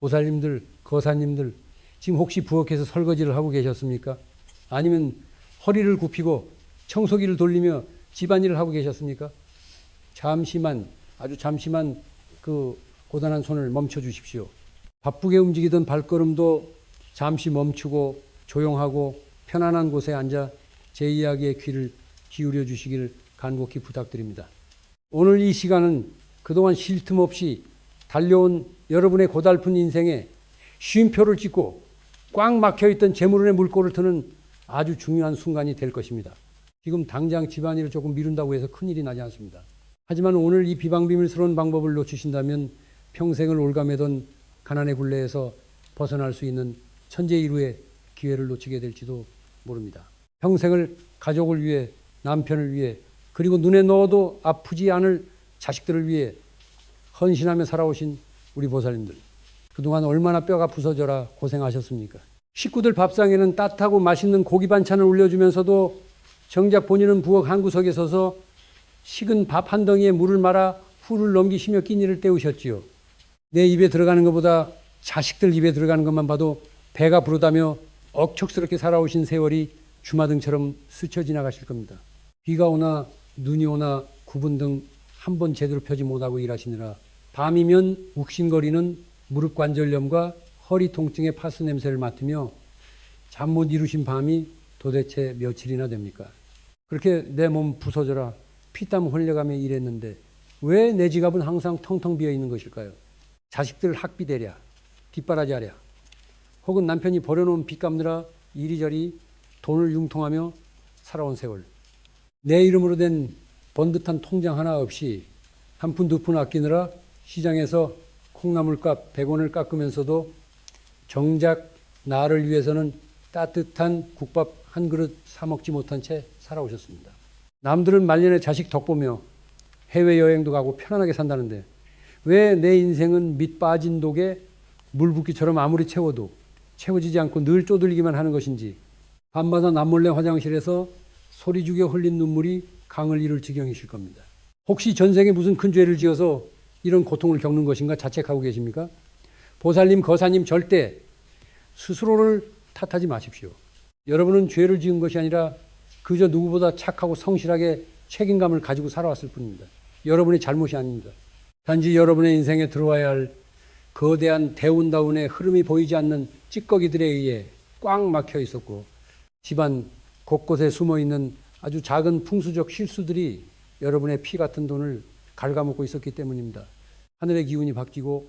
보살님들, 거사님들 지금 혹시 부엌에서 설거지를 하고 계셨습니까? 아니면 허리를 굽히고 청소기를 돌리며 집안일을 하고 계셨습니까? 잠시만, 아주 잠시만 그 고단한 손을 멈춰 주십시오. 바쁘게 움직이던 발걸음도 잠시 멈추고 조용하고 편안한 곳에 앉아 제 이야기에 귀를 기울여 주시기를 간곡히 부탁드립니다. 오늘 이 시간은 그동안 쉴 틈 없이 달려온 여러분의 고달픈 인생에 쉼표를 찍고 꽉 막혀있던 재물운의 물꼬를 트는 아주 중요한 순간이 될 것입니다. 지금 당장 집안일을 조금 미룬다고 해서 큰일이 나지 않습니다. 하지만 오늘 이 비방비밀스러운 방법을 놓치신다면 평생을 올가매던 가난의 굴레에서 벗어날 수 있는 천재일우의 기회를 놓치게 될지도 모릅니다. 평생을 가족을 위해, 남편을 위해, 그리고 눈에 넣어도 아프지 않을 자식들을 위해 헌신하며 살아오신 우리 보살님들, 그동안 얼마나 뼈가 부서져라 고생하셨습니까? 식구들 밥상에는 따뜻하고 맛있는 고기 반찬을 올려주면서도 정작 본인은 부엌 한 구석에 서서 식은 밥 한 덩이에 물을 말아 후를 넘기시며 끼니를 때우셨지요. 내 입에 들어가는 것보다 자식들 입에 들어가는 것만 봐도 배가 부르다며 억척스럽게 살아오신 세월이 주마등처럼 스쳐 지나가실 겁니다. 비가 오나 눈이 오나 구분 등 한 번 제대로 펴지 못하고 일하시느라 밤이면 욱신거리는 무릎 관절염과 허리 통증의 파스 냄새를 맡으며 잠 못 이루신 밤이 도대체 며칠이나 됩니까? 그렇게 내 몸 부서져라 피땀 흘려가며 일했는데 왜 내 지갑은 항상 텅텅 비어 있는 것일까요? 자식들 학비 대랴, 뒷바라지 하랴, 혹은 남편이 버려놓은 빚 갚느라 이리저리 돈을 융통하며 살아온 세월. 내 이름으로 된 번듯한 통장 하나 없이 한 푼 두 푼 아끼느라 시장에서 콩나물값 100원을 깎으면서도 정작 나를 위해서는 따뜻한 국밥 한 그릇 사 먹지 못한 채 살아오셨습니다. 남들은 말년에 자식 덕보며 해외여행도 가고 편안하게 산다는데 왜 내 인생은 밑 빠진 독에 물붓기처럼 아무리 채워도 채워지지 않고 늘 쪼들리기만 하는 것인지, 밤마다 남몰래 화장실에서 소리 죽여 흘린 눈물이 강을 이룰 지경이실 겁니다. 혹시 전생에 무슨 큰 죄를 지어서 이런 고통을 겪는 것인가 자책하고 계십니까? 보살님, 거사님 절대 스스로를 탓하지 마십시오. 여러분은 죄를 지은 것이 아니라 그저 누구보다 착하고 성실하게 책임감을 가지고 살아왔을 뿐입니다. 여러분의 잘못이 아닙니다. 단지 여러분의 인생에 들어와야 할 거대한 대운다운의 흐름이 보이지 않는 찌꺼기들에 의해 꽉 막혀 있었고 집안 곳곳에 숨어있는 아주 작은 풍수적 실수들이 여러분의 피 같은 돈을 갉아먹고 있었기 때문입니다. 하늘의 기운이 바뀌고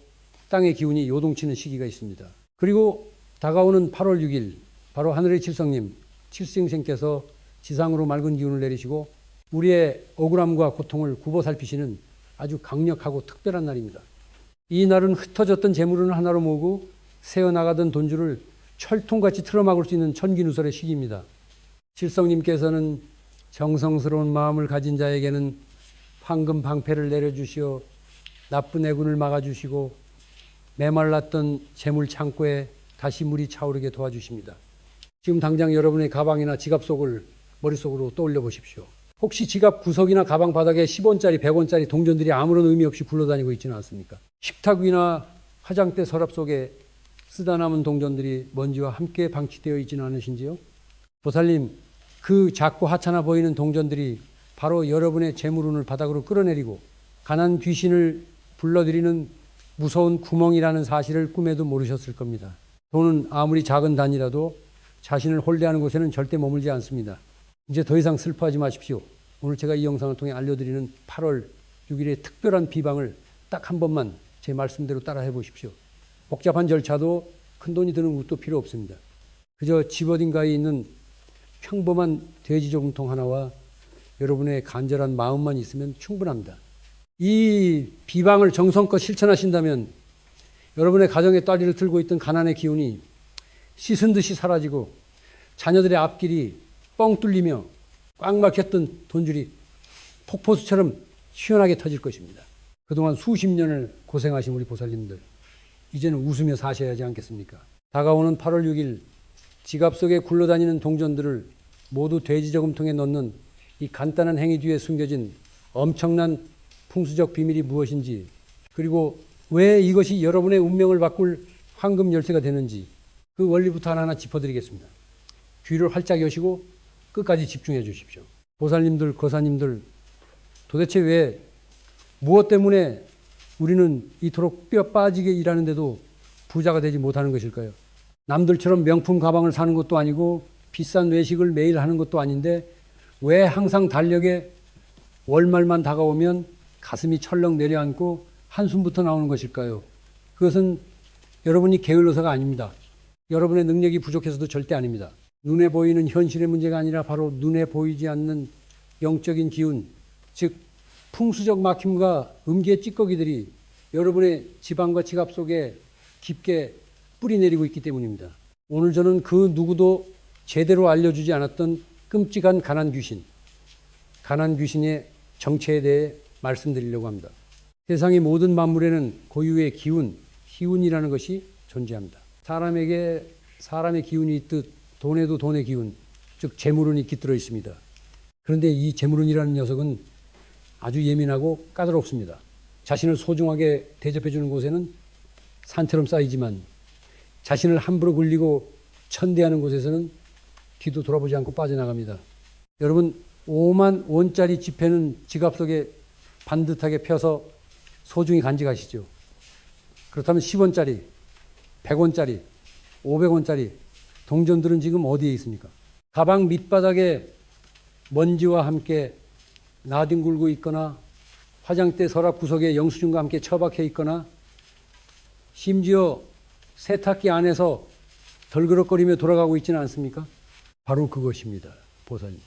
땅의 기운이 요동치는 시기가 있습니다. 그리고 다가오는 8월 6일 바로 하늘의 칠성님, 칠생생께서 지상으로 맑은 기운을 내리시고 우리의 억울함과 고통을 굽어 살피시는 아주 강력하고 특별한 날입니다. 이 날은 흩어졌던 재물을 하나로 모으고 새어나가던 돈줄을 철통같이 틀어막을 수 있는 천기누설의 시기입니다. 칠성님께서는 정성스러운 마음을 가진 자에게는 황금 방패를 내려주시어 나쁜 애군을 막아주시고 메말랐던 재물 창고에 다시 물이 차오르게 도와주십니다. 지금 당장 여러분의 가방이나 지갑 속을 머릿속으로 떠올려 보십시오. 혹시 지갑 구석이나 가방 바닥에 10원짜리, 100원짜리 동전들이 아무런 의미 없이 굴러다니고 있지는 않습니까? 식탁 위나 화장대 서랍 속에 쓰다 남은 동전들이 먼지와 함께 방치되어 있지는 않으신지요? 보살님, 그 작고 하찮아 보이는 동전들이 바로 여러분의 재물운을 바닥으로 끌어내리고 가난 귀신을 불러들이는 무서운 구멍이라는 사실을 꿈에도 모르셨을 겁니다. 돈은 아무리 작은 단위라도 자신을 홀대하는 곳에는 절대 머물지 않습니다. 이제 더 이상 슬퍼하지 마십시오. 오늘 제가 이 영상을 통해 알려드리는 8월 6일의 특별한 비방을 딱 한 번만 제 말씀대로 따라해 보십시오. 복잡한 절차도 큰 돈이 드는 것도 필요 없습니다. 그저 집 어딘가에 있는 평범한 돼지 저금통 하나와 여러분의 간절한 마음만 있으면 충분합니다. 이 비방을 정성껏 실천하신다면 여러분의 가정의 따리를 들고 있던 가난의 기운이 씻은 듯이 사라지고 자녀들의 앞길이 뻥 뚫리며 꽉 막혔던 돈줄이 폭포수처럼 시원하게 터질 것입니다. 그동안 수십 년을 고생하신 우리 보살님들, 이제는 웃으며 사셔야 하지 않겠습니까? 다가오는 8월 6일 지갑 속에 굴러다니는 동전들을 모두 돼지 저금통에 넣는 이 간단한 행위 뒤에 숨겨진 엄청난 풍수적 비밀이 무엇인지, 그리고 왜 이것이 여러분의 운명을 바꿀 황금 열쇠가 되는지 그 원리부터 하나하나 짚어드리겠습니다. 귀를 활짝 여시고 끝까지 집중해 주십시오. 보살님들, 거사님들, 도대체 왜 무엇 때문에 우리는 이토록 뼈 빠지게 일하는데도 부자가 되지 못하는 것일까요? 남들처럼 명품 가방을 사는 것도 아니고 비싼 외식을 매일 하는 것도 아닌데 왜 항상 달력에 월말만 다가오면 가슴이 철렁 내려앉고 한숨부터 나오는 것일까요? 그것은 여러분이 게을러서가 아닙니다. 여러분의 능력이 부족해서도 절대 아닙니다. 눈에 보이는 현실의 문제가 아니라 바로 눈에 보이지 않는 영적인 기운, 즉 풍수적 막힘과 음기의 찌꺼기들이 여러분의 지방과 지갑 속에 깊게 뿌리내리고 있기 때문입니다. 오늘 저는 그 누구도 제대로 알려주지 않았던 끔찍한 가난 귀신의 정체에 대해 말씀드리려고 합니다. 세상의 모든 만물에는 고유의 기운, 희운이라는 것이 존재합니다. 사람에게 사람의 기운이 있듯 돈에도 돈의 기운, 즉 재물운이 깃들어 있습니다. 그런데 이 재물운이라는 녀석은 아주 예민하고 까다롭습니다. 자신을 소중하게 대접해 주는 곳에는 산처럼 쌓이지만 자신을 함부로 굴리고 천대하는 곳에서는 뒤도 돌아보지 않고 빠져나갑니다. 여러분 5만 원짜리 지폐는 지갑 속에 반듯하게 펴서 소중히 간직하시죠. 그렇다면 10원짜리, 100원짜리, 500원짜리 동전들은 지금 어디에 있습니까? 가방 밑바닥에 먼지와 함께 나뒹굴고 있거나 화장대 서랍 구석에 영수증과 함께 처박혀 있거나 심지어 세탁기 안에서 덜그럭거리며 돌아가고 있지는 않습니까? 바로 그것입니다. 보살님.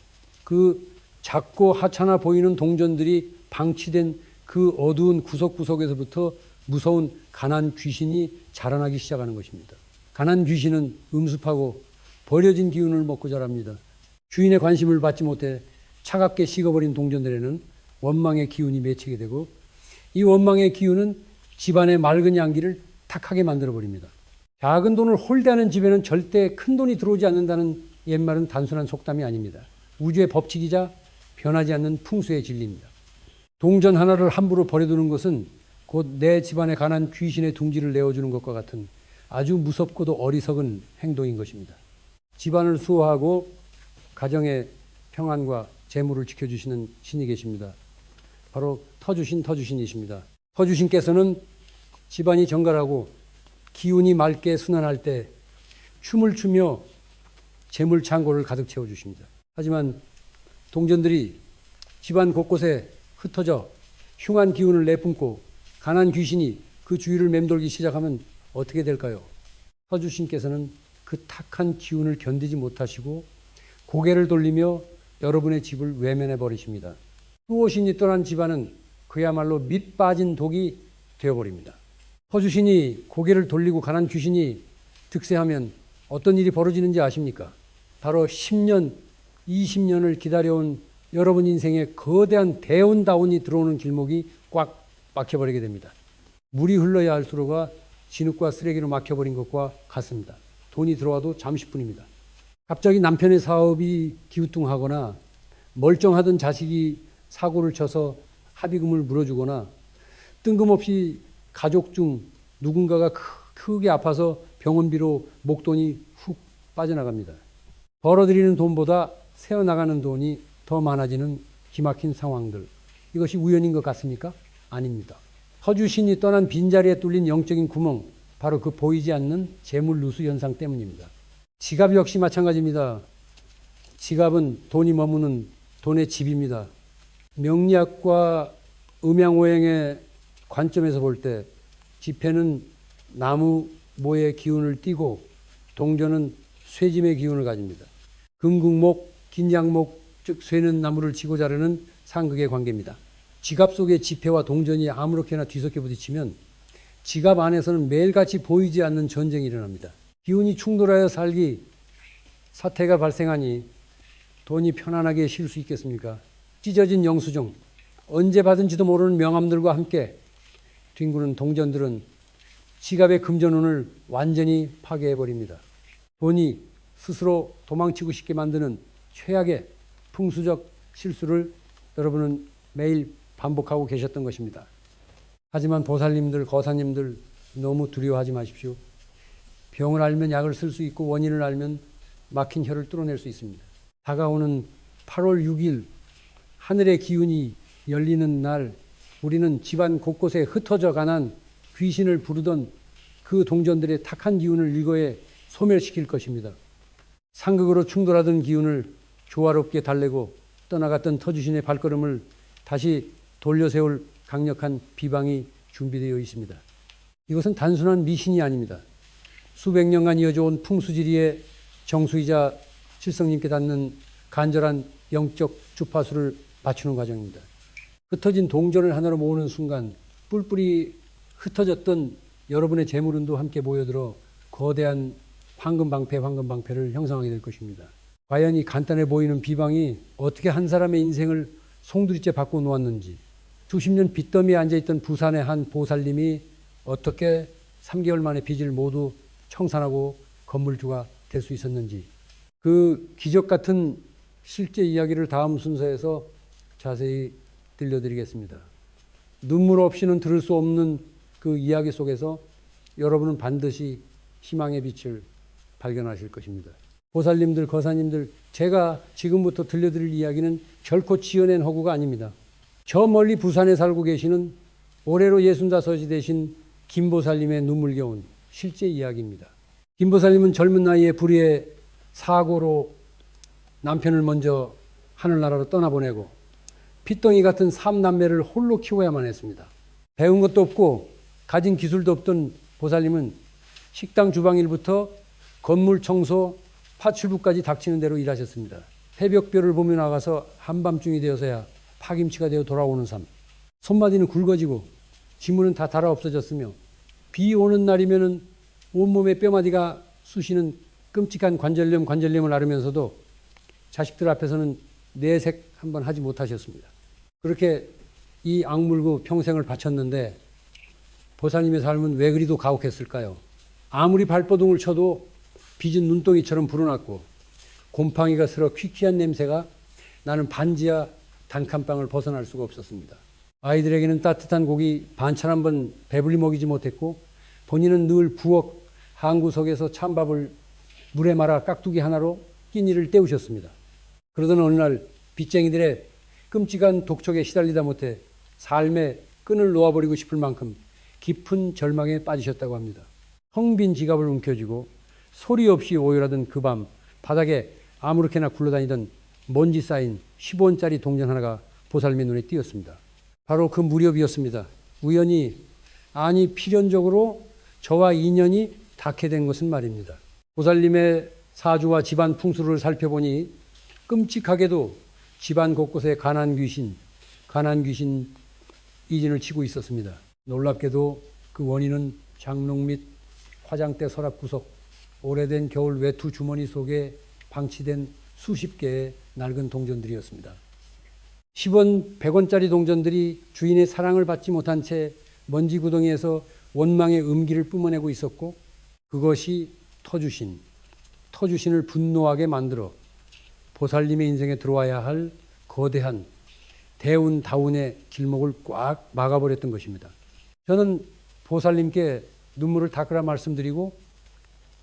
그 작고 하찮아 보이는 동전들이 방치된 그 어두운 구석구석에서부터 무서운 가난 귀신이 자라나기 시작하는 것입니다. 가난 귀신은 음습하고 버려진 기운을 먹고 자랍니다. 주인의 관심을 받지 못해 차갑게 식어버린 동전들에는 원망의 기운이 맺히게 되고 이 원망의 기운은 집안의 맑은 양기를 탁하게 만들어버립니다. 작은 돈을 홀대하는 집에는 절대 큰 돈이 들어오지 않는다는 옛말은 단순한 속담이 아닙니다. 우주의 법칙이자 변하지 않는 풍수의 진리입니다. 동전 하나를 함부로 버려두는 것은 곧 내 집안에 관한 귀신의 둥지를 내어주는 것과 같은 아주 무섭고도 어리석은 행동인 것입니다. 집안을 수호하고 가정의 평안과 재물을 지켜주시는 신이 계십니다. 바로 터주신이십니다. 터주신께서는 집안이 정갈하고 기운이 맑게 순환할 때 춤을 추며 재물 창고를 가득 채워주십니다. 하지만 동전들이 집안 곳곳에 흩어져 흉한 기운을 내뿜고 가난 귀신이 그 주위를 맴돌기 시작하면 어떻게 될까요? 터주신께서는 그 탁한 기운을 견디지 못하시고 고개를 돌리며 여러분의 집을 외면해 버리십니다. 수호신이 떠난 집안은 그야말로 밑 빠진 독이 되어버립니다. 터주신이 고개를 돌리고 가난 귀신이 득세하면 어떤 일이 벌어지는지 아십니까? 바로 10년, 20년을 기다려온 여러분 인생에 거대한 대운다운이 들어오는 길목이 꽉 막혀버리게 됩니다. 물이 흘러야 할수록가 진흙과 쓰레기로 막혀버린 것과 같습니다. 돈이 들어와도 잠시뿐입니다. 갑자기 남편의 사업이 기우뚱하거나 멀쩡하던 자식이 사고를 쳐서 합의금을 물어주거나 뜬금없이 가족 중 누군가가 크게 아파서 병원비로 목돈이 훅 빠져나갑니다. 벌어들이는 돈보다 새어나가는 돈이 더 많아지는 기막힌 상황들. 이것이 우연인 것 같습니까? 아닙니다. 터주신이 떠난 빈자리에 뚫린 영적인 구멍, 바로 그 보이지 않는 재물 누수 현상 때문입니다. 지갑 역시 마찬가지입니다. 지갑은 돈이 머무는 돈의 집입니다. 명리학과 음양오행의 관점에서 볼 때 지폐는 나무 모의 기운을 띠고 동전은 쇠짐의 기운을 가집니다. 금국목, 긴양목, 즉 쇠는 나무를 지고 자르는 상극의 관계입니다. 지갑 속의 지폐와 동전이 아무렇게나 뒤섞여 부딪히면 지갑 안에서는 매일같이 보이지 않는 전쟁이 일어납니다. 기운이 충돌하여 살기 사태가 발생하니 돈이 편안하게 쉴 수 있겠습니까? 찢어진 영수증, 언제 받은지도 모르는 명함들과 함께 뒹구는 동전들은 지갑의 금전운을 완전히 파괴해버립니다. 돈이 스스로 도망치고 싶게 만드는 최악의 풍수적 실수를 여러분은 매일 반복하고 계셨던 것입니다. 하지만 보살님들, 거사님들 너무 두려워하지 마십시오. 병을 알면 약을 쓸 수 있고 원인을 알면 막힌 혀를 뚫어낼 수 있습니다. 다가오는 8월 6일 하늘의 기운이 열리는 날 우리는 집안 곳곳에 흩어져 가난 귀신을 부르던 그 동전들의 탁한 기운을 일거에 소멸시킬 것입니다. 상극으로 충돌하던 기운을 조화롭게 달래고 떠나갔던 터주신의 발걸음을 다시 돌려세울 강력한 비방이 준비되어 있습니다. 이것은 단순한 미신이 아닙니다. 수백 년간 이어져온 풍수지리의 정수이자 칠성님께 닿는 간절한 영적 주파수를 맞추는 과정입니다. 흩어진 동전을 하나로 모으는 순간 뿔뿔이 흩어졌던 여러분의 재물운도 함께 모여들어 거대한 황금방패를 형성하게 될 것입니다. 과연 이 간단해 보이는 비방이 어떻게 한 사람의 인생을 송두리째 바꿔 놓았는지, 수십 년 빚더미에 앉아있던 부산의 한 보살님이 어떻게 3개월 만에 빚을 모두 청산하고 건물주가 될 수 있었는지, 그 기적 같은 실제 이야기를 다음 순서에서 자세히 들려드리겠습니다. 눈물 없이는 들을 수 없는 그 이야기 속에서 여러분은 반드시 희망의 빛을 발견하실 것입니다. 보살님들, 거사님들, 제가 지금부터 들려드릴 이야기는 결코 지어낸 허구가 아닙니다. 저 멀리 부산에 살고 계시는 올해로 65이 되신 김보살님의 눈물겨운 실제 이야기입니다. 김보살님은 젊은 나이에 불의의 사고로 남편을 먼저 하늘나라로 떠나보내고 핏덩이 같은 3남매를 홀로 키워야만 했습니다. 배운 것도 없고 가진 기술도 없던 보살님은 식당 주방일부터 건물 청소, 파출부까지 닥치는 대로 일하셨습니다. 새벽별을 보며 나가서 한밤중이 되어서야 파김치가 되어 돌아오는 삶. 손마디는 굵어지고 지문은 다 닳아 없어졌으며 비 오는 날이면은 온몸에 뼈마디가 쑤시는 끔찍한 관절염을 앓으면서도 자식들 앞에서는 내색 한번 하지 못하셨습니다. 그렇게 이 악물고 평생을 바쳤는데 보살님의 삶은 왜 그리도 가혹했을까요? 아무리 발버둥을 쳐도 빚은 눈덩이처럼 불어났고 곰팡이가 슬어 퀴퀴한 냄새가 나는 반지하 단칸방을 벗어날 수가 없었습니다. 아이들에게는 따뜻한 고기 반찬 한번 배불리 먹이지 못했고 본인은 늘 부엌 한구석에서 찬밥을 물에 말아 깍두기 하나로 끼니를 때우셨습니다. 그러던 어느 날 빚쟁이들의 끔찍한 독촉에 시달리다 못해 삶의 끈을 놓아버리고 싶을 만큼 깊은 절망에 빠지셨다고 합니다. 텅 빈 지갑을 움켜쥐고 소리 없이 오열하던 그 밤 바닥에 아무렇게나 굴러다니던 먼지 쌓인 10원짜리 동전 하나가 보살님의 눈에 띄었습니다. 바로 그 무렵이었습니다. 우연히 아니 필연적으로 저와 인연이 닿게 된 것은 말입니다. 보살님의 사주와 집안 풍수를 살펴보니 끔찍하게도 집안 곳곳에 가난 귀신 이진을 치고 있었습니다. 놀랍게도 그 원인은 장롱 및 화장대 서랍 구석, 오래된 겨울 외투 주머니 속에 방치된 수십 개의 낡은 동전들이었습니다. 10원, 100원짜리 동전들이 주인의 사랑을 받지 못한 채 먼지 구덩이에서 원망의 음기를 뿜어내고 있었고 그것이 터주신을 분노하게 만들어 보살님의 인생에 들어와야 할 거대한 대운다운의 길목을 꽉 막아버렸던 것입니다. 저는 보살님께 눈물을 닦으라 말씀드리고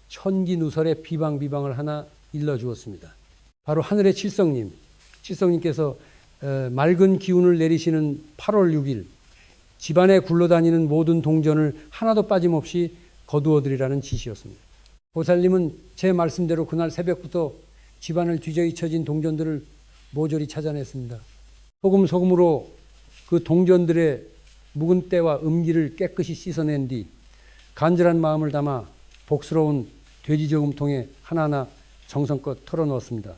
천기누설의 비방을 하나 일러주었습니다. 바로 하늘의 칠성님께서 맑은 기운을 내리시는 8월 6일 집안에 굴러다니는 모든 동전을 하나도 빠짐없이 거두어드리라는 지시였습니다. 보살님은 제 말씀대로 그날 새벽부터 집안을 뒤져입혀진 동전들을 모조리 찾아냈습니다. 소금으로 그 동전들의 묵은 때와 음기를 깨끗이 씻어낸 뒤 간절한 마음을 담아 복스러운 돼지 저금통에 하나하나 정성껏 털어넣었습니다.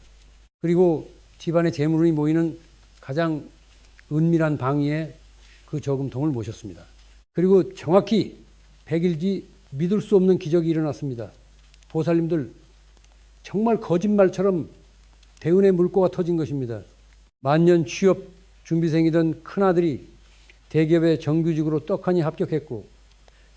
그리고 집안의 재물이 모이는 가장 은밀한 방 위에 그 저금통을 모셨습니다. 그리고 정확히 100일 뒤 믿을 수 없는 기적이 일어났습니다. 보살님들 정말 거짓말처럼 대운의 물꼬가 터진 것입니다. 만년 취업 준비생이던 큰아들이 대기업에 정규직으로 떡하니 합격했고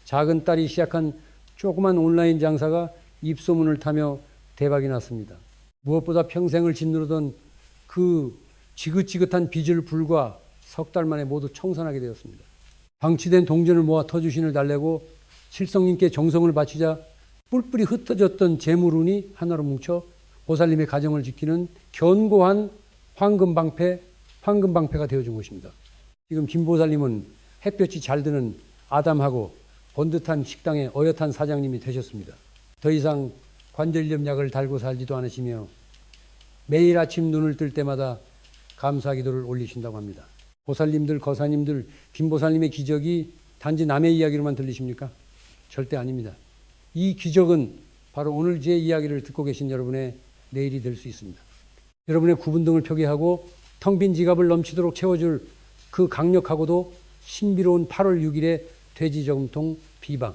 작은 딸이 시작한 조그만 온라인 장사가 입소문을 타며 대박이 났습니다. 무엇보다 평생을 짓누르던 그 지긋지긋한 빚을 불과 석 달 만에 모두 청산하게 되었습니다. 방치된 동전을 모아 터주신을 달래고 칠성님께 정성을 바치자 뿔뿔이 흩어졌던 재물운이 하나로 뭉쳐 보살님의 가정을 지키는 견고한 황금방패가 되어준 것입니다. 지금 김보살님은 햇볕이 잘 드는 아담하고 번듯한 식당의 어엿한 사장님이 되셨습니다. 더 이상 관절염 약을 달고 살지도 않으시며 매일 아침 눈을 뜰 때마다 감사 기도를 올리신다고 합니다. 보살님들, 거사님들, 김보살님의 기적이 단지 남의 이야기로만 들리십니까? 절대 아닙니다. 이 기적은 바로 오늘 제 이야기를 듣고 계신 여러분의 내일이 될 수 있습니다. 여러분의 구분등을 표기하고 텅 빈 지갑을 넘치도록 채워줄 그 강력하고도 신비로운 8월 6일의 돼지저금통 비방.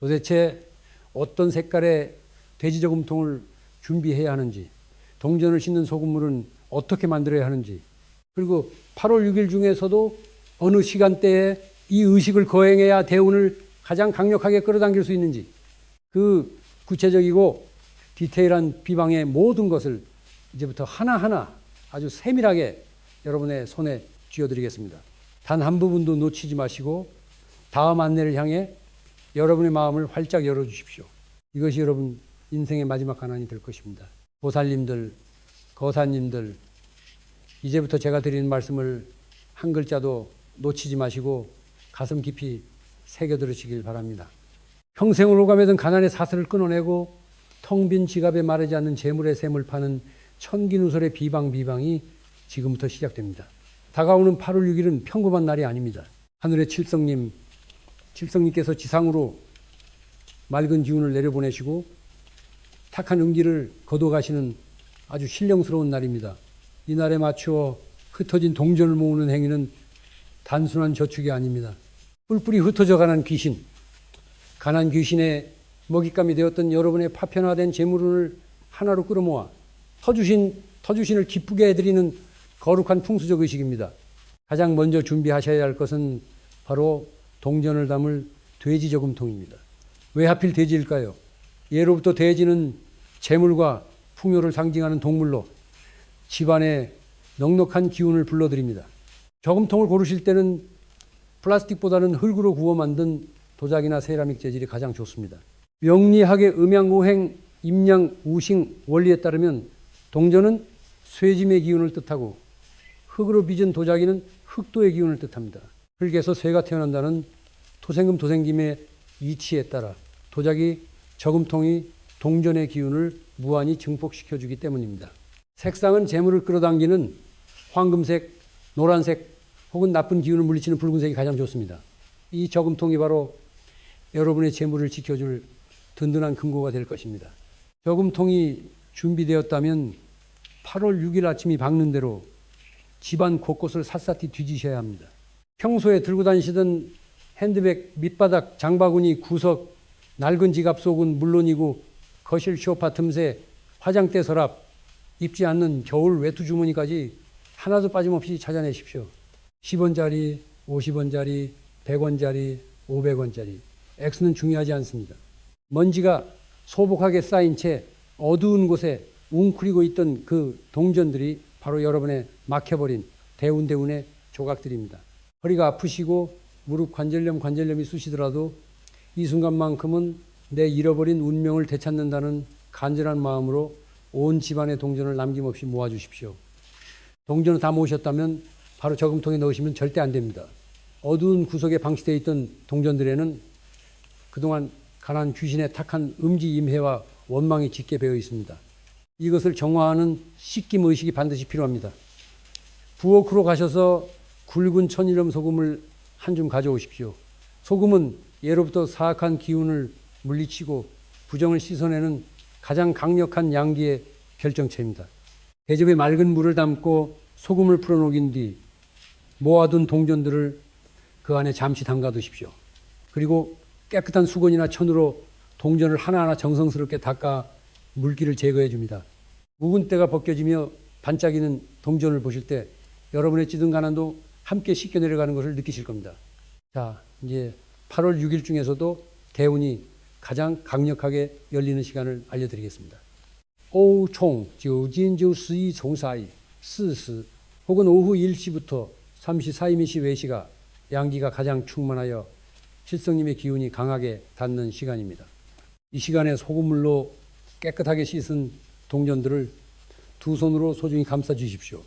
도대체 어떤 색깔의 돼지저금통을 준비해야 하는지, 동전을 싣는 소금물은 어떻게 만들어야 하는지, 그리고 8월 6일 중에서도 어느 시간대에 이 의식을 거행해야 대운을 가장 강력하게 끌어당길 수 있는지, 그 구체적이고 디테일한 비방의 모든 것을 이제부터 하나하나 아주 세밀하게 여러분의 손에 쥐어드리겠습니다. 단 한 부분도 놓치지 마시고 다음 안내를 향해 여러분의 마음을 활짝 열어주십시오. 이것이 여러분 인생의 마지막 가난이 될 것입니다. 보살님들, 거사님들, 이제부터 제가 드리는 말씀을 한 글자도 놓치지 마시고 가슴 깊이 새겨 들으시길 바랍니다. 평생을 오가매던 가난의 사슬을 끊어내고 텅 빈 지갑에 마르지 않는 재물의 샘을 파는 천기누설의 비방이 지금부터 시작됩니다. 다가오는 8월 6일은 평범한 날이 아닙니다. 하늘의 칠성님께서 지상으로 맑은 기운을 내려보내시고 탁한 음기를 거둬가시는 아주 신령스러운 날입니다. 이 날에 맞추어 흩어진 동전을 모으는 행위는 단순한 저축이 아닙니다. 뿔뿔이 흩어져가는 귀신, 가난 귀신의 먹잇감이 되었던 여러분의 파편화된 재물을 하나로 끌어모아 터주신을 기쁘게 해드리는 거룩한 풍수적 의식입니다. 가장 먼저 준비하셔야 할 것은 바로 동전을 담을 돼지 저금통입니다. 왜 하필 돼지일까요? 예로부터 돼지는 재물과 풍요를 상징하는 동물로 집안에 넉넉한 기운을 불러들입니다. 저금통을 고르실 때는 플라스틱보다는 흙으로 구워 만든 도자기나 세라믹 재질이 가장 좋습니다. 명리학의 음양오행, 임양, 우싱 원리에 따르면 동전은 쇠짐의 기운을 뜻하고 흙으로 빚은 도자기는 흑도의 기운을 뜻합니다. 흙에서 쇠가 태어난다는 토생금 토생김의 이치에 따라 도자기, 저금통이 동전의 기운을 무한히 증폭시켜주기 때문입니다. 색상은 재물을 끌어당기는 황금색, 노란색 혹은 나쁜 기운을 물리치는 붉은색이 가장 좋습니다. 이 저금통이 바로 여러분의 재물을 지켜줄 든든한 금고가 될 것입니다. 저금통이 준비되었다면 8월 6일 아침이 밝는 대로 집안 곳곳을 샅샅이 뒤지셔야 합니다. 평소에 들고 다니시던 핸드백, 밑바닥, 장바구니, 구석, 낡은 지갑 속은 물론이고 거실 소파 틈새, 화장대 서랍, 입지 않는 겨울 외투 주머니까지 하나도 빠짐없이 찾아내십시오. 10원짜리, 50원짜리, 100원짜리, 500원짜리. X는 중요하지 않습니다. 먼지가 소복하게 쌓인 채 어두운 곳에 웅크리고 있던 그 동전들이 바로 여러분의 막혀버린 대운의 조각들입니다. 허리가 아프시고 무릎 관절염이 쑤시더라도 이 순간만큼은 내 잃어버린 운명을 되찾는다는 간절한 마음으로 온 집안의 동전을 남김없이 모아주십시오. 동전을 다 모으셨다면 바로 저금통에 넣으시면 절대 안 됩니다. 어두운 구석에 방치되어 있던 동전들에는 그동안 가난 귀신의 탁한 음지 임해와 원망이 짙게 배어 있습니다. 이것을 정화하는 씻김 의식이 반드시 필요합니다. 부엌으로 가셔서 굵은 천일염 소금을 한 줌 가져오십시오. 소금은 예로부터 사악한 기운을 물리치고 부정을 씻어내는 가장 강력한 양기의 결정체입니다. 대접에 맑은 물을 담고 소금을 풀어녹인 뒤 모아둔 동전들을 그 안에 잠시 담가두십시오. 그리고 깨끗한 수건이나 천으로 동전을 하나하나 정성스럽게 닦아 물기를 제거해 줍니다. 묵은 때가 벗겨지며 반짝이는 동전을 보실 때 여러분의 찌든 가난도 함께 씻겨 내려가는 것을 느끼실 겁니다. 자, 이제 8월 6일 중에서도 대운이 가장 강력하게 열리는 시간을 알려드리겠습니다. 오후 총 9진12 총사이 4시 혹은 오후 1시부터 3시 사이미시 외시가 양기가 가장 충만하여 칠성님의 기운이 강하게 닿는 시간입니다. 이 시간에 소금물로 깨끗하게 씻은 동전들을 두 손으로 소중히 감싸 주십시오.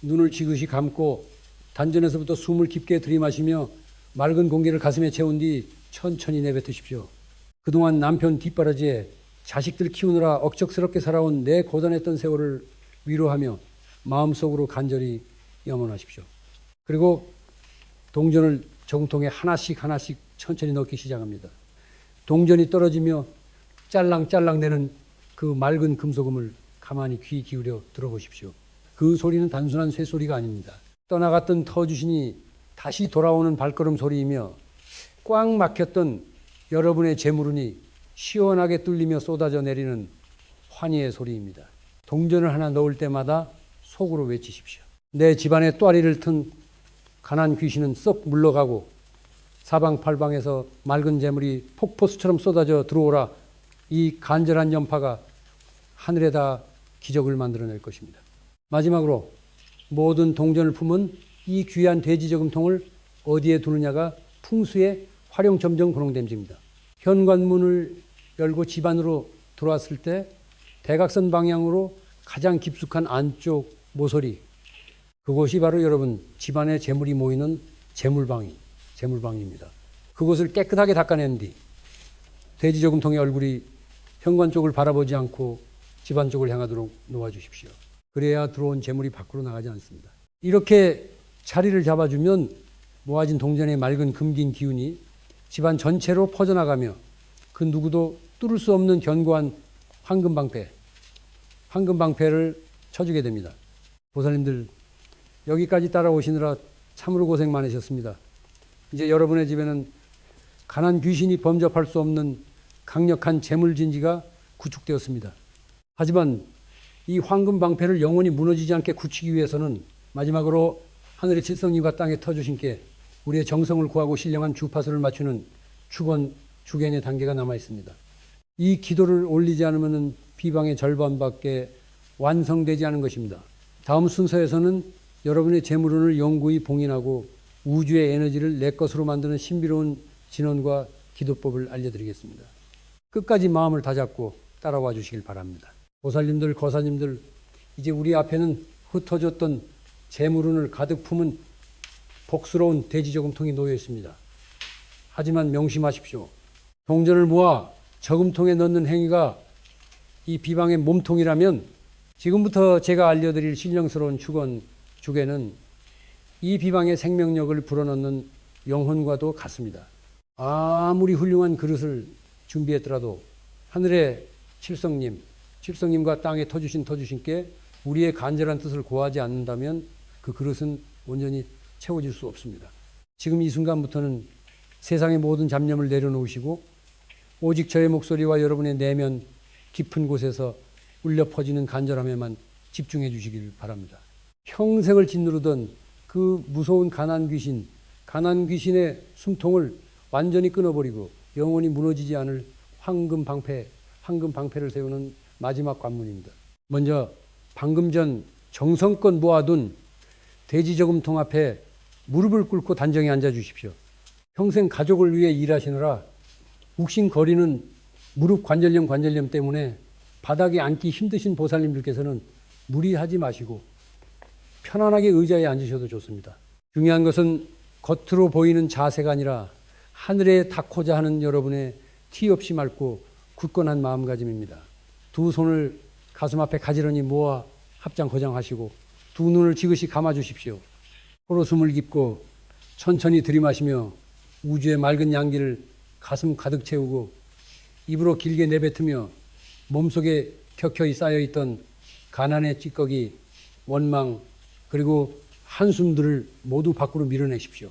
눈을 지그시 감고 단전에서부터 숨을 깊게 들이마시며 맑은 공기를 가슴에 채운 뒤 천천히 내뱉으십시오. 그동안 남편 뒷바라지에 자식들 키우느라 억척스럽게 살아온 내 고단했던 세월을 위로하며 마음속으로 간절히 염원하십시오. 그리고 동전을 저금통에 하나씩 천천히 넣기 시작합니다. 동전이 떨어지며 짤랑짤랑 내는 그 맑은 금소금을 가만히 귀 기울여 들어보십시오. 그 소리는 단순한 쇠소리가 아닙니다. 떠나갔던 터주신이 다시 돌아오는 발걸음 소리이며 꽉 막혔던 여러분의 재물운이 시원하게 뚫리며 쏟아져 내리는 환희의 소리입니다. 동전을 하나 넣을 때마다 속으로 외치십시오. 내 집안의 또아리를 튼 가난 귀신은 썩 물러가고 사방팔방에서 맑은 재물이 폭포수처럼 쏟아져 들어오라. 이 간절한 연파가 하늘에다 기적을 만들어낼 것입니다. 마지막으로 모든 동전을 품은 이 귀한 돼지저금통을 어디에 두느냐가 풍수의 활용점정 근홍댐지입니다. 현관문을 열고 집 안으로 들어왔을 때 대각선 방향으로 가장 깊숙한 안쪽 모서리, 그곳이 바로 여러분 집안에 재물이 모이는 재물방입니다. 그곳을 깨끗하게 닦아낸 뒤 돼지저금통의 얼굴이 현관 쪽을 바라보지 않고 집안 쪽을 향하도록 놓아주십시오. 그래야 들어온 재물이 밖으로 나가지 않습니다. 이렇게 자리를 잡아주면 모아진 동전의 맑은 금긴 기운이 집안 전체로 퍼져나가며 그 누구도 뚫을 수 없는 견고한 황금방패를 쳐주게 됩니다. 보살님들 여기까지 따라오시느라 참으로 고생 많으셨습니다. 이제 여러분의 집에는 가난 귀신이 범접할 수 없는 강력한 재물진지가 구축되었습니다. 하지만 이 황금방패를 영원히 무너지지 않게 굳히기 위해서는 마지막으로 하늘의 칠성님과 땅에 터주신께 우리의 정성을 구하고 신령한 주파수를 맞추는 축원, 주견의 단계가 남아 있습니다. 이 기도를 올리지 않으면 비방의 절반밖에 완성되지 않은 것입니다. 다음 순서에서는 여러분의 재물운을 영구히 봉인하고 우주의 에너지를 내 것으로 만드는 신비로운 진원과 기도법을 알려드리겠습니다. 끝까지 마음을 다잡고 따라와 주시길 바랍니다. 보살님들, 거사님들, 이제 우리 앞에는 흩어졌던 재물운을 가득 품은 복스러운 돼지저금통이 놓여 있습니다. 하지만 명심하십시오. 동전을 모아 저금통에 넣는 행위가 이 비방의 몸통이라면 지금부터 제가 알려드릴 신령스러운 축원, 주계는 이 비방의 생명력을 불어넣는 영혼과도 같습니다. 아무리 훌륭한 그릇을 준비했더라도 하늘의 칠성님과 땅에 터주신께 우리의 간절한 뜻을 고하지 않는다면 그 그릇은 온전히 채워질 수 없습니다. 지금 이 순간부터는 세상의 모든 잡념을 내려놓으시고 오직 저의 목소리와 여러분의 내면 깊은 곳에서 울려 퍼지는 간절함에만 집중해 주시길 바랍니다. 평생을 짓누르던 그 무서운 가난 귀신의 숨통을 완전히 끊어버리고 영원히 무너지지 않을 황금방패를 세우는 마지막 관문입니다. 먼저 방금 전 정성껏 모아둔 돼지저금통 앞에 무릎을 꿇고 단정히 앉아 주십시오. 평생 가족을 위해 일하시느라 욱신거리는 무릎 관절염 때문에 바닥에 앉기 힘드신 보살님들께서는 무리하지 마시고 편안하게 의자에 앉으셔도 좋습니다. 중요한 것은 겉으로 보이는 자세가 아니라 하늘에 닿고자 하는 여러분의 티 없이 맑고 굳건한 마음가짐입니다. 두 손을 가슴 앞에 가지런히 모아 합장 고정하시고 두 눈을 지그시 감아 주십시오. 코로 숨을 깊고 천천히 들이마시며 우주의 맑은 양기를 가슴 가득 채우고 입으로 길게 내뱉으며 몸속에 켜켜이 쌓여있던 가난의 찌꺼기, 원망, 그리고 한숨들을 모두 밖으로 밀어내십시오.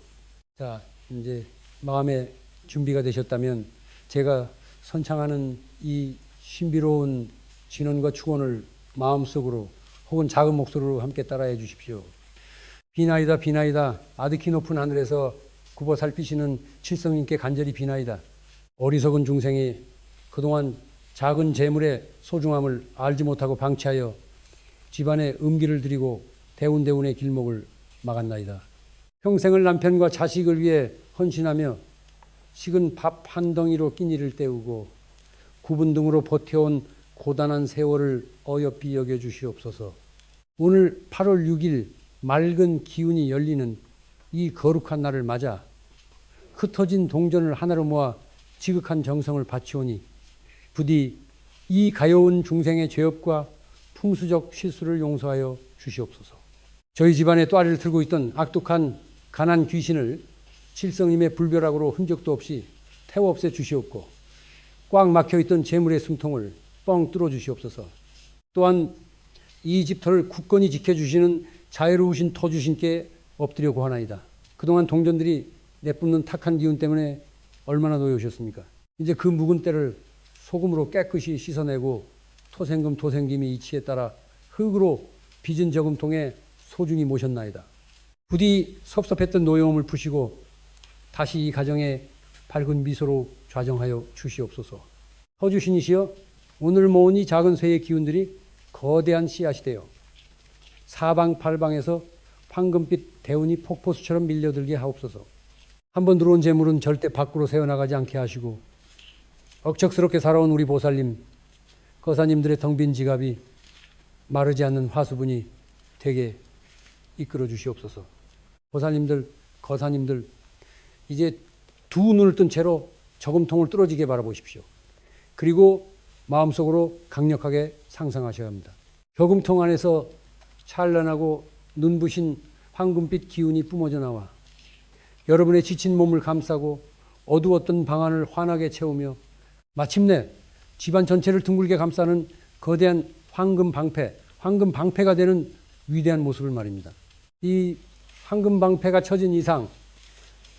자, 이제 마음의 준비가 되셨다면 제가 선창하는 이 신비로운 진원과 축원을 마음속으로 혹은 작은 목소리로 함께 따라해 주십시오. 비나이다 비나이다 아득히 높은 하늘에서 굽어 살피시는 칠성님께 간절히 비나이다. 어리석은 중생이 그동안 작은 재물의 소중함을 알지 못하고 방치하여 집안에 음기를 들이고 대운대운의 길목을 막았나이다. 평생을 남편과 자식을 위해 헌신하며 식은 밥 한 덩이로 끼니를 때우고 구분 등으로 버텨온 고단한 세월을 어여삐 여겨주시옵소서. 오늘 8월 6일 맑은 기운이 열리는 이 거룩한 날을 맞아 흩어진 동전을 하나로 모아 지극한 정성을 바치오니 부디 이 가여운 중생의 죄업과 풍수적 실수를 용서하여 주시옵소서. 저희 집안에 또아리를 들고 있던 악독한 가난 귀신을 칠성님의 불벼락으로 흔적도 없이 태워 없애 주시옵고 꽉 막혀있던 재물의 숨통을 뻥 뚫어 주시옵소서. 또한 이 집터를 굳건히 지켜주시는 자애로우신 터주신께 엎드려 고하나이다. 그동안 동전들이 내뿜는 탁한 기운 때문에 얼마나 노여우셨습니까? 이제 그 묵은 때를 소금으로 깨끗이 씻어내고 토생금 토생김이 이치에 따라 흙으로 빚은 저금통에 소중히 모셨나이다. 부디 섭섭했던 노여움을 푸시고 다시 이 가정에 밝은 미소로 좌정하여 주시옵소서. 터주신이시여, 오늘 모은 이 작은 쇠의 기운들이 거대한 씨앗이 되어 사방팔방에서 황금빛 대운이 폭포수처럼 밀려들게 하옵소서. 한번 들어온 재물은 절대 밖으로 새어나가지 않게 하시고 억척스럽게 살아온 우리 보살님, 거사님들의 텅 빈 지갑이 마르지 않는 화수분이 되게 이끌어 주시옵소서. 보살님들, 거사님들, 이제 두 눈을 뜬 채로 저금통을 뚫어지게 바라보십시오. 그리고 마음속으로 강력하게 상상하셔야 합니다. 저금통 안에서 찬란하고 눈부신 황금빛 기운이 뿜어져 나와 여러분의 지친 몸을 감싸고 어두웠던 방안을 환하게 채우며 마침내 집안 전체를 둥글게 감싸는 거대한 황금 방패가 되는 위대한 모습을 말입니다. 이 황금 방패가 쳐진 이상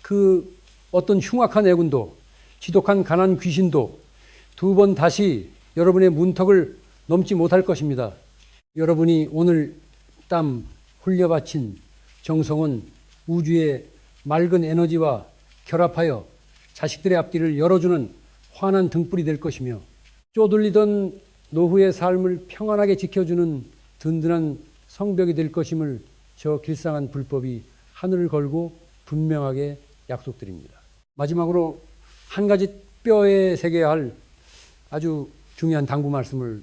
그 어떤 흉악한 애군도 지독한 가난 귀신도 두 번 다시 여러분의 문턱을 넘지 못할 것입니다. 여러분이 오늘 땀 흘려 바친 정성은 우주의 맑은 에너지와 결합하여 자식들의 앞길을 열어주는 환한 등불이 될 것이며 쪼들리던 노후의 삶을 평안하게 지켜주는 든든한 성벽이 될 것임을 저 길상한 불법이 하늘을 걸고 분명하게 약속드립니다. 마지막으로 한 가지 뼈에 새겨야 할 아주 중요한 당부 말씀을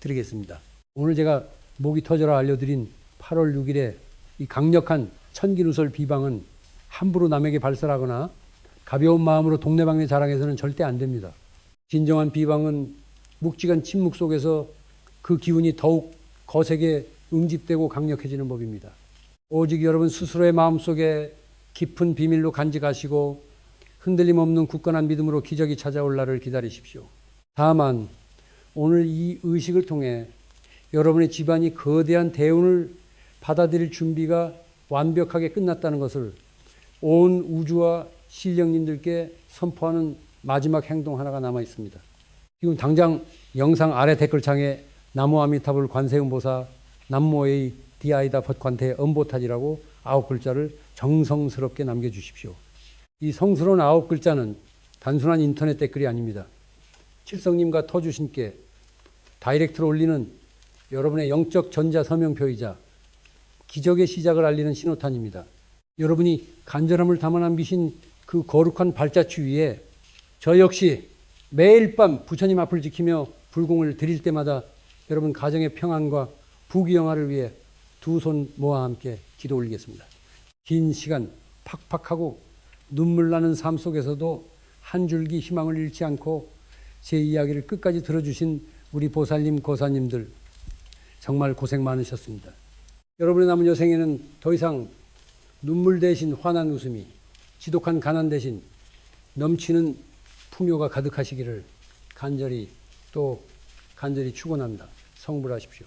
드리겠습니다. 오늘 제가 목이 터져라 알려드린 8월 6일에 이 강력한 천기누설 비방은 함부로 남에게 발설하거나 가벼운 마음으로 동네방네 자랑해서는 절대 안 됩니다. 진정한 비방은 묵직한 침묵 속에서 그 기운이 더욱 거세게 응집되고 강력해지는 법입니다. 오직 여러분 스스로의 마음속에 깊은 비밀로 간직하시고 흔들림 없는 굳건한 믿음으로 기적이 찾아올 날을 기다리십시오. 다만 오늘 이 의식을 통해 여러분의 집안이 거대한 대운을 받아들일 준비가 완벽하게 끝났다는 것을 온 우주와 신령님들께 선포하는 마지막 행동 하나가 남아 있습니다. 지금 당장 영상 아래 댓글창에 나무 아미타불 관세음보사 남모의 디아이다 佛관태 엄보타지라고 9글자를 정성스럽게 남겨주십시오. 이 성스러운 9글자는 단순한 인터넷 댓글이 아닙니다. 칠성님과 터주신께 다이렉트로 올리는 여러분의 영적 전자서명표이자 기적의 시작을 알리는 신호탄입니다. 여러분이 간절함을 담아 남기신 그 거룩한 발자취 위에 저 역시 매일 밤 부처님 앞을 지키며 불공을 드릴 때마다 여러분 가정의 평안과 부귀영화를 위해 두 손 모아 함께 기도 올리겠습니다. 긴 시간 팍팍하고 눈물 나는 삶 속에서도 한 줄기 희망을 잃지 않고 제 이야기를 끝까지 들어주신 우리 보살님, 거사님들 정말 고생 많으셨습니다. 여러분의 남은 여생에는 더 이상 눈물 대신 환한 웃음이, 지독한 가난 대신 넘치는 풍요가 가득하시기를 간절히 축원합니다. 성불하십시오.